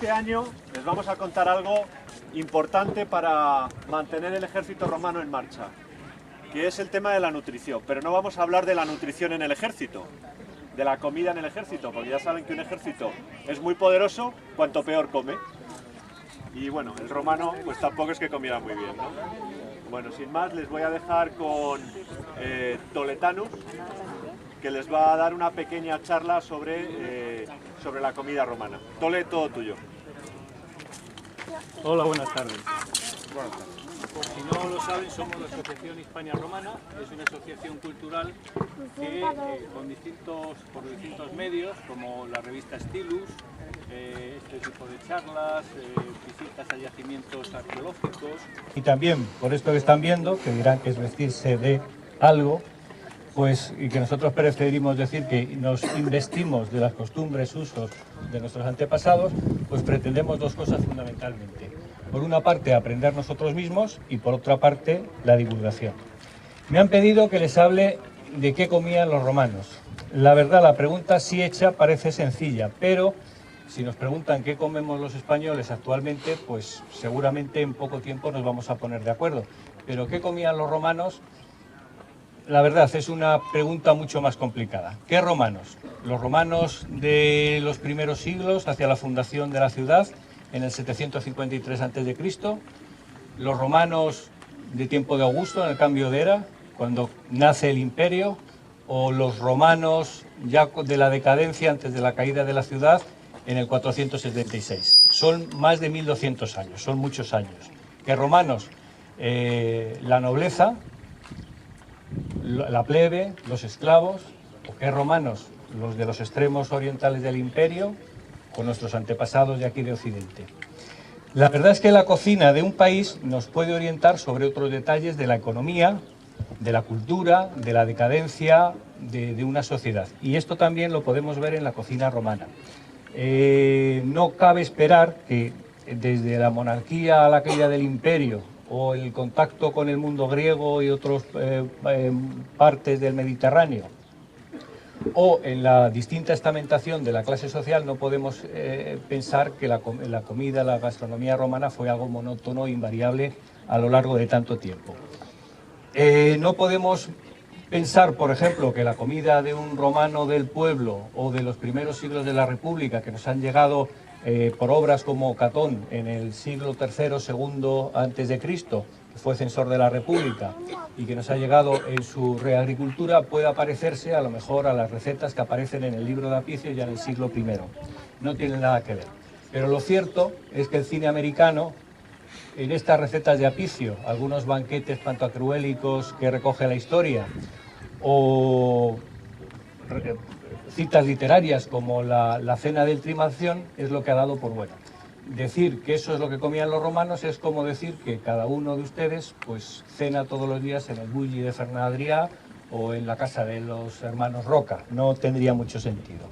Este año les vamos a contar algo importante para mantener el ejército romano en marcha, que es el tema de la nutrición. Pero no vamos a hablar de la nutrición en el ejército, de la comida en el ejército, porque ya saben que un ejército es muy poderoso cuanto peor come. Y bueno, el romano pues tampoco es que comiera muy bien, ¿no? Bueno, sin más, les voy a dejar con Toletanus, que les va a dar una pequeña charla sobre la comida romana. Tole, todo tuyo. Hola, buenas tardes. Por si no lo saben, somos la Asociación Hispania Romana. Es una asociación cultural que por distintos medios, como la revista Stilus, este tipo de charlas, visitas a yacimientos arqueológicos. Y también, por esto que están viendo, que dirán que es vestirse de algo, pues, y que nosotros preferimos decir que nos investimos de las costumbres, usos de nuestros antepasados, pues pretendemos dos cosas fundamentalmente. Por una parte, aprender nosotros mismos y por otra parte, la divulgación. Me han pedido que les hable de qué comían los romanos. La verdad, la pregunta así hecha parece sencilla, pero si nos preguntan qué comemos los españoles actualmente, pues seguramente en poco tiempo nos vamos a poner de acuerdo. Pero ¿qué comían los romanos? La verdad, es una pregunta mucho más complicada. ¿Qué romanos? Los romanos de los primeros siglos, hacia la fundación de la ciudad, en el 753 a.C., los romanos de tiempo de Augusto, en el cambio de era, cuando nace el imperio, o los romanos ya de la decadencia, antes de la caída de la ciudad, en el 476. Son más de 1200 años, son muchos años. ¿Qué romanos? La nobleza, la plebe, los esclavos. ¿O qué romanos? Los de los extremos orientales del imperio, con nuestros antepasados de aquí de Occidente. La verdad es que la cocina de un país nos puede orientar sobre otros detalles de la economía, de la cultura, de la decadencia de una sociedad. Y esto también lo podemos ver en la cocina romana. No cabe esperar que desde la monarquía a la caída del imperio, o el contacto con el mundo griego y otras partes del Mediterráneo, o en la distinta estamentación de la clase social, no podemos pensar que la comida, la gastronomía romana fue algo monótono e invariable a lo largo de tanto tiempo. No podemos pensar, por ejemplo, que la comida de un romano del pueblo o de los primeros siglos de la República, que nos han llegado por obras como Catón en el siglo III, II a.C., que fue censor de la República y que nos ha llegado en su reagricultura, pueda parecerse a lo mejor a las recetas que aparecen en el libro de Apicio ya en el siglo I. No tienen nada que ver. Pero lo cierto es que el cine americano, en estas recetas de Apicio, algunos banquetes pantagruélicos que recoge la historia, o citas literarias como la cena del Trimalción, es lo que ha dado por bueno. Decir que eso es lo que comían los romanos es como decir que cada uno de ustedes pues cena todos los días en el Bulli de Fernand Adrià o en la casa de los hermanos Roca. No tendría mucho sentido.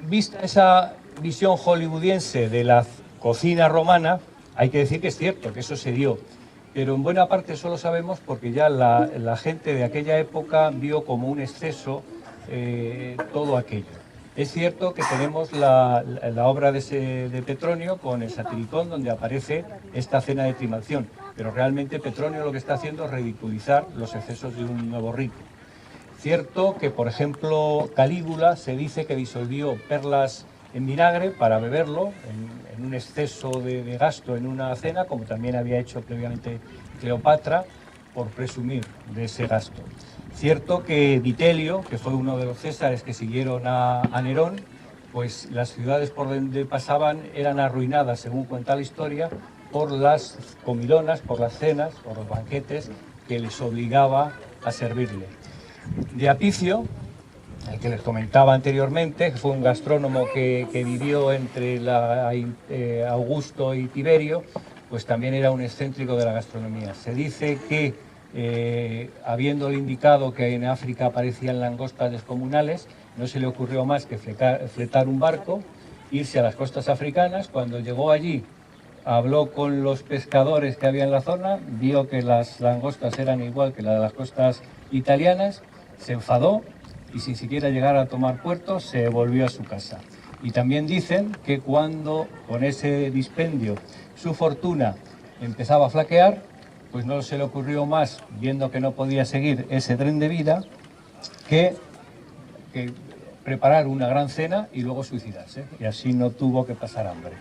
Vista esa visión hollywoodiense de la cocina romana, hay que decir que es cierto que eso se dio, pero en buena parte eso lo sabemos porque ya la gente de aquella época vio como un exceso todo aquello. Es cierto que tenemos la obra de Petronio con el Satiricón, donde aparece esta cena de Trimalción, pero realmente Petronio lo que está haciendo es ridiculizar los excesos de un nuevo rito. Cierto que, por ejemplo, Calígula se dice que disolvió perlas en vinagre para beberlo, en un exceso de gasto en una cena, como también había hecho previamente Cleopatra, por presumir de ese gasto. Cierto que Vitelio, que fue uno de los césares que siguieron a Nerón, pues las ciudades por donde pasaban eran arruinadas, según cuenta la historia, por las comilonas, por las cenas, por los banquetes que les obligaba a servirle. De Apicio, el que les comentaba anteriormente, que fue un gastrónomo que vivió entre Augusto y Tiberio, pues también era un excéntrico de la gastronomía. Se dice que, habiéndole indicado que en África aparecían langostas descomunales, no se le ocurrió más que fletar un barco, irse a las costas africanas. Cuando llegó allí, habló con los pescadores que había en la zona, vio que las langostas eran igual que las de las costas italianas, se enfadó y sin siquiera llegar a tomar puerto se volvió a su casa. Y también dicen que cuando con ese dispendio su fortuna empezaba a flaquear, pues no se le ocurrió más, viendo que no podía seguir ese tren de vida, que preparar una gran cena y luego suicidarse. Y así no tuvo que pasar hambre.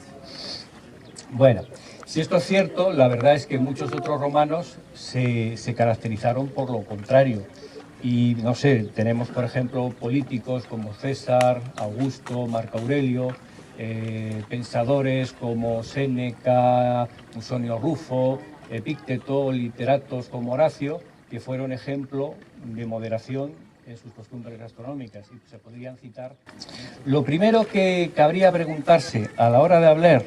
Bueno, si esto es cierto, la verdad es que muchos otros romanos se caracterizaron por lo contrario. Y no sé, tenemos por ejemplo políticos como César, Augusto, Marco Aurelio, pensadores como Séneca, Musonio Rufo, Epícteto, literatos como Horacio, que fueron ejemplo de moderación en sus costumbres gastronómicas, y se podrían citar. Lo primero que cabría preguntarse a la hora de hablar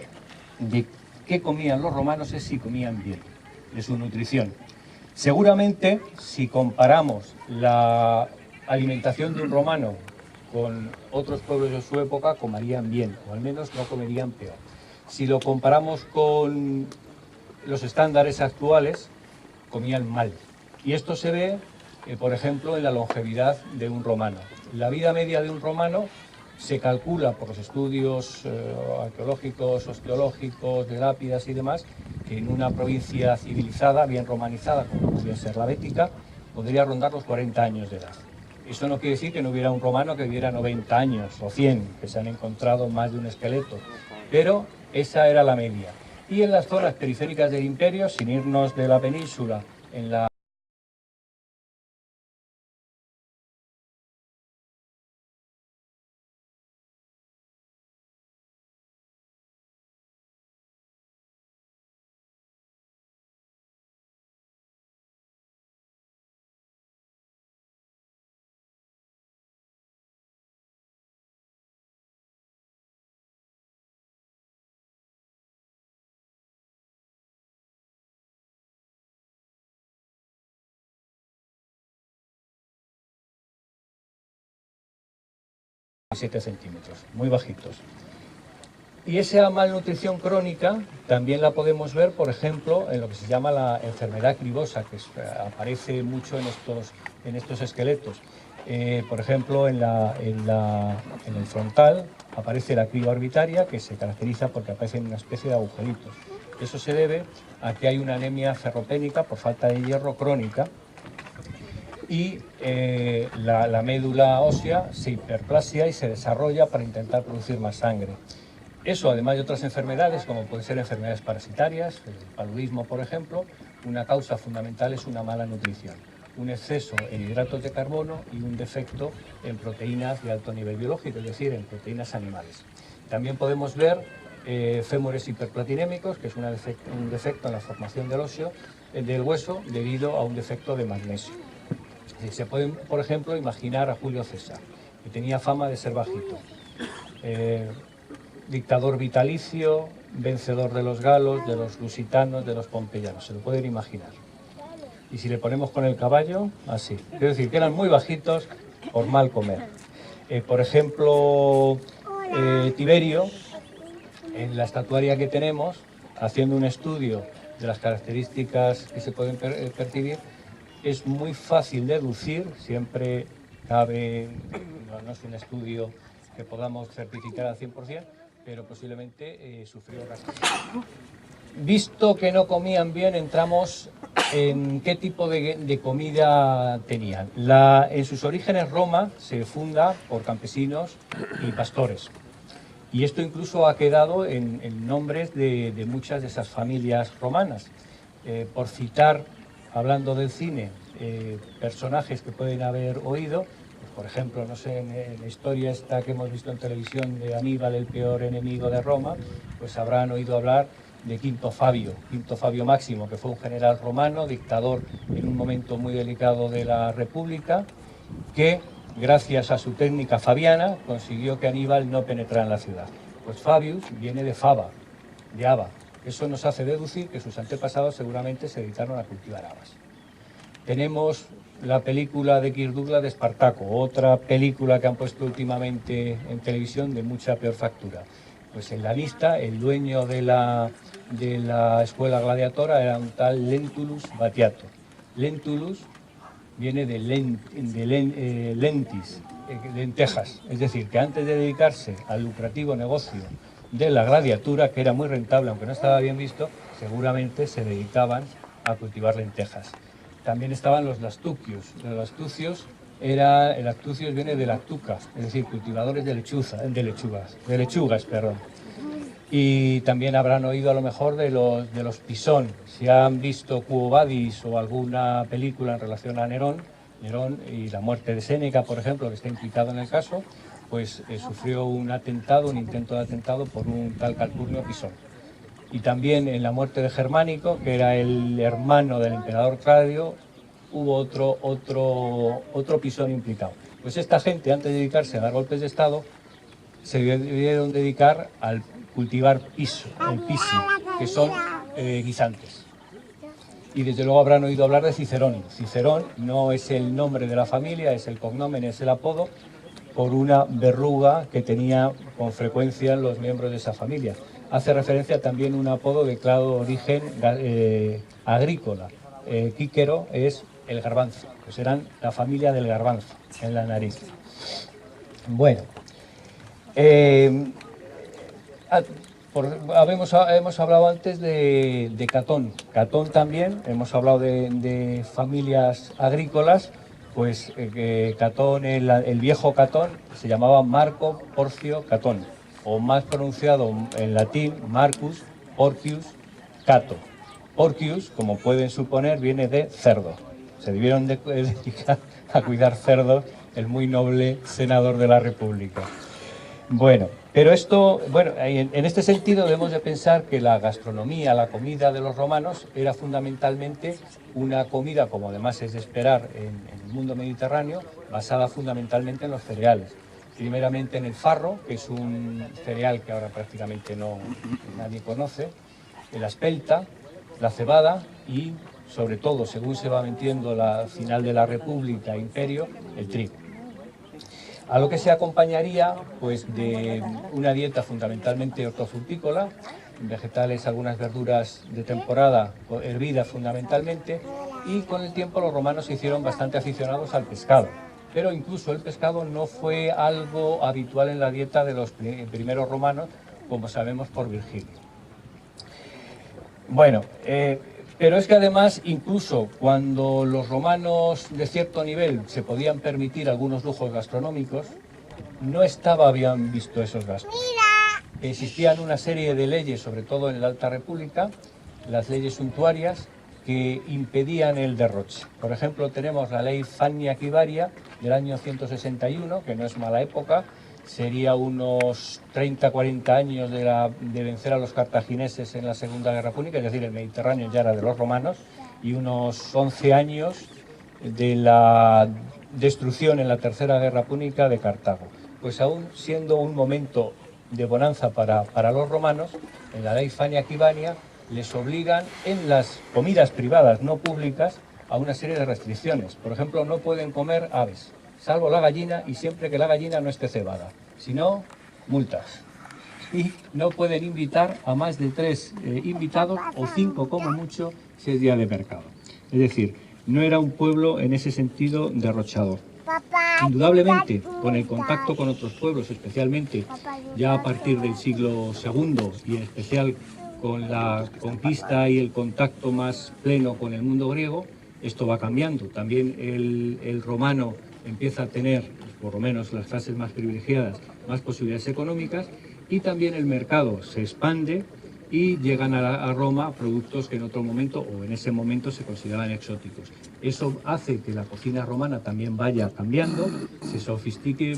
de qué comían los romanos es si comían bien, de su nutrición. Seguramente, si comparamos la alimentación de un romano con otros pueblos de su época, comerían bien, o al menos no comerían peor. Si lo comparamos con los estándares actuales, comían mal. Y esto se ve, por ejemplo, en la longevidad de un romano. La vida media de un romano se calcula por los estudios arqueológicos, osteológicos, de lápidas y demás, que en una provincia civilizada, bien romanizada, como podría ser la Bética, podría rondar los 40 años de edad. Eso no quiere decir que no hubiera un romano que viviera 90 años o 100, que se han encontrado más de un esqueleto, pero esa era la media. Y en las zonas periféricas del imperio, sin irnos de la península, en la centímetros, muy bajitos. Y esa malnutrición crónica también la podemos ver, por ejemplo, en lo que se llama la enfermedad cribosa, que aparece mucho en estos esqueletos. Por ejemplo, en el frontal aparece la criba orbitaria, que se caracteriza porque aparecen una especie de agujeritos. Eso se debe a que hay una anemia ferropénica por falta de hierro crónica, y la médula ósea se hiperplasia y se desarrolla para intentar producir más sangre. Eso, además de otras enfermedades, como pueden ser enfermedades parasitarias, el paludismo, por ejemplo, una causa fundamental es una mala nutrición, un exceso en hidratos de carbono y un defecto en proteínas de alto nivel biológico, es decir, en proteínas animales. También podemos ver fémures hiperplatinémicos, que es un defecto en la formación del hueso debido a un defecto de magnesio. Se pueden, por ejemplo, imaginar a Julio César, que tenía fama de ser bajito. Dictador vitalicio, vencedor de los galos, de los lusitanos, de los pompeyanos, se lo pueden imaginar. Y si le ponemos con el caballo, así. Quiero decir que eran muy bajitos por mal comer. Por ejemplo, Tiberio, en la estatuaria que tenemos, haciendo un estudio de las características que se pueden percibir, es muy fácil deducir, siempre cabe, no es un estudio que podamos certificar al 100%, pero posiblemente sufrió racismo. Visto que no comían bien, entramos en qué tipo de comida tenían. En sus orígenes Roma se funda por campesinos y pastores. Y esto incluso ha quedado en nombres de muchas de esas familias romanas. Por citar, hablando del cine, personajes que pueden haber oído, por ejemplo, no sé, en la historia esta que hemos visto en televisión de Aníbal, el peor enemigo de Roma, pues habrán oído hablar de Quinto Fabio Máximo, que fue un general romano, dictador en un momento muy delicado de la República, que gracias a su técnica fabiana consiguió que Aníbal no penetrara en la ciudad. Pues Fabius viene de fava, de haba. Eso nos hace deducir que sus antepasados seguramente se dedicaron a cultivar habas. Tenemos la película de Kirk Douglas de Espartaco, otra película que han puesto últimamente en televisión de mucha peor factura. Pues en la lista, el dueño de la escuela gladiatora era un tal Lentulus Batiato. Lentulus viene de lentis, lentejas. Es decir, que antes de dedicarse al lucrativo negocio de la gladiatura, que era muy rentable, aunque no estaba bien visto, seguramente se dedicaban a cultivar lentejas. También estaban los lastucios. Los lastucios el lactucios viene de lactucas, es decir, cultivadores de lechugas, perdón. Y también habrán oído a lo mejor de los pisón. Si han visto Quo Vadis o alguna película en relación a Nerón y la muerte de Séneca, por ejemplo, que está implicado en el caso, pues sufrió un intento de atentado por un tal Calpurnio Pisón. Y también en la muerte de Germánico, que era el hermano del emperador Claudio, hubo otro Pisón implicado. Pues esta gente, antes de dedicarse a dar golpes de Estado, se debieron dedicar al cultivar el pisi, que son guisantes. Y desde luego habrán oído hablar de Cicerón. Cicerón no es el nombre de la familia, es el cognomen, es el apodo, por una verruga que tenía con frecuencia los miembros de esa familia. Hace referencia también a un apodo de claro origen agrícola. Quíquero es el garbanzo, pues eran la familia del garbanzo en la nariz. Bueno, hemos hablado antes de Catón. Catón también, hemos hablado de familias agrícolas, pues Catón, el viejo Catón, se llamaba Marco Porcio Catón, o más pronunciado en latín, Marcus Porcius Cato. Porcius, como pueden suponer, viene de cerdo. Se debieron dedicar a cuidar cerdos el muy noble senador de la República. Bueno, pero en este sentido debemos de pensar que la gastronomía, la comida de los romanos era fundamentalmente una comida, como además es de esperar en el mundo mediterráneo, basada fundamentalmente en los cereales. Primeramente en el farro, que es un cereal que ahora prácticamente nadie conoce, la espelta, la cebada y, sobre todo, según se va metiendo la final de la República e Imperio, el trigo. A lo que se acompañaría pues de una dieta fundamentalmente hortofrutícola, vegetales, algunas verduras de temporada hervidas fundamentalmente, y con el tiempo los romanos se hicieron bastante aficionados al pescado. Pero incluso el pescado no fue algo habitual en la dieta de los primeros romanos, como sabemos por Virgilio. Bueno, pero es que además, incluso cuando los romanos de cierto nivel se podían permitir algunos lujos gastronómicos, no habían visto esos gastos. Existían una serie de leyes, sobre todo en la Alta República, las leyes suntuarias, que impedían el derroche. Por ejemplo, tenemos la ley Fannia Quivaria del año 161, que no es mala época, sería unos 30-40 años de vencer a los cartagineses en la Segunda Guerra Púnica, es decir, el Mediterráneo ya era de los romanos, y unos 11 años de la destrucción en la Tercera Guerra Púnica de Cartago. Pues aún siendo un momento de bonanza para los romanos, en la ley Fannia Quivaria les obligan en las comidas privadas no públicas a una serie de restricciones. Por ejemplo, no pueden comer aves, salvo la gallina, y siempre que la gallina no esté cebada, si no, multas. Y no pueden invitar a más de 3 invitados, o 5 como mucho, si es día de mercado. Es decir, no era un pueblo en ese sentido derrochador. Indudablemente, con el contacto con otros pueblos, especialmente ya a partir del siglo II, y en especial con la conquista y el contacto más pleno con el mundo griego, esto va cambiando. También el romano empieza a tener, por lo menos las clases más privilegiadas, más posibilidades económicas, y también el mercado se expande y llegan a Roma productos que en otro momento o en ese momento se consideraban exóticos. Eso hace que la cocina romana también vaya cambiando, se sofistique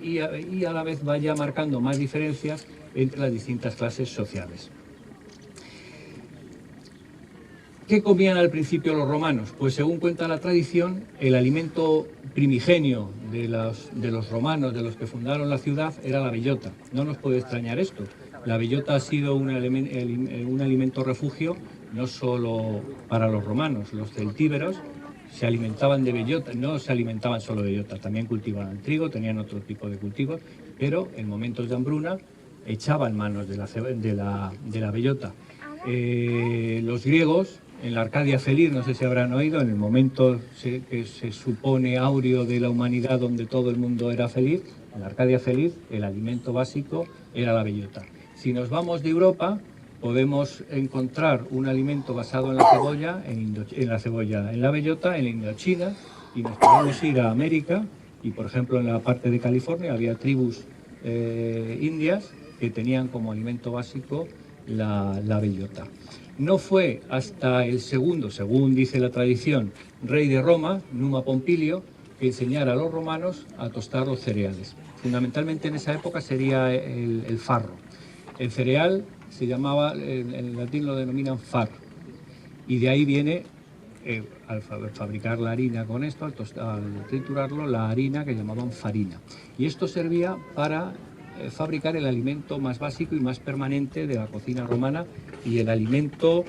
y a la vez vaya marcando más diferencias entre las distintas clases sociales. ¿Qué comían al principio los romanos? Pues según cuenta la tradición, el alimento primigenio de los romanos, de los que fundaron la ciudad, era la bellota. No nos puede extrañar esto. La bellota ha sido un alimento refugio no solo para los romanos. Los celtíberos se alimentaban de bellota, no se alimentaban solo de bellota, también cultivaban trigo, tenían otro tipo de cultivos, pero en momentos de hambruna echaban manos de la bellota. Los griegos en la Arcadia feliz, no sé si habrán oído, en el momento que se supone áureo de la humanidad donde todo el mundo era feliz, en la Arcadia feliz el alimento básico era la bellota. Si nos vamos de Europa, podemos encontrar un alimento basado en la cebolla, en la bellota, en la Indochina, y nos podemos ir a América, y por ejemplo en la parte de California había tribus indias que tenían como alimento básico la bellota. No fue hasta el segundo, según dice la tradición, rey de Roma, Numa Pompilio, que enseñara a los romanos a tostar los cereales. Fundamentalmente en esa época sería el farro. El cereal se llamaba, en latín lo denominan far, y de ahí viene, al fabricar la harina con esto, al triturarlo, la harina que llamaban farina. Y esto servía para fabricar el alimento más básico y más permanente de la cocina romana y el alimento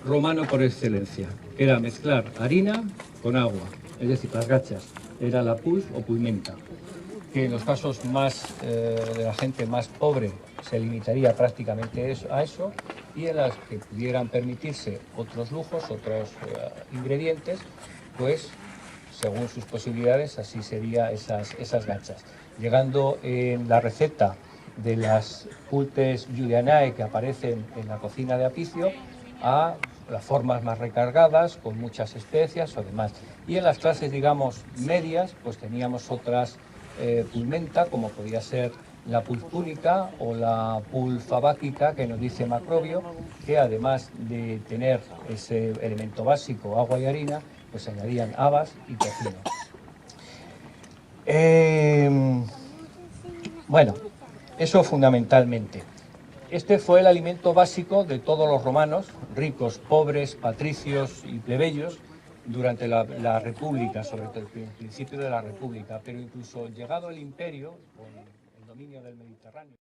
romano por excelencia. Era mezclar harina con agua, es decir, las gachas, era la pulp o pulmenta, que en los casos más de la gente más pobre se limitaría prácticamente a eso, y en las que pudieran permitirse otros lujos, otros ingredientes, pues según sus posibilidades así serían esas gachas. Llegando en la receta de las pulpes Julianae que aparecen en la cocina de Apicio a las formas más recargadas, con muchas especias o demás. Y en las clases, digamos, medias, pues teníamos otras pulmenta, como podía ser la pulpúnica o la pulfabáquica, que nos dice Macrobio, que además de tener ese elemento básico, agua y harina, pues añadían habas y tocino. Bueno, eso fundamentalmente. Este fue el alimento básico de todos los romanos, ricos, pobres, patricios y plebeyos, durante la República, sobre todo el principio de la República, pero incluso llegado el Imperio, con el dominio del Mediterráneo.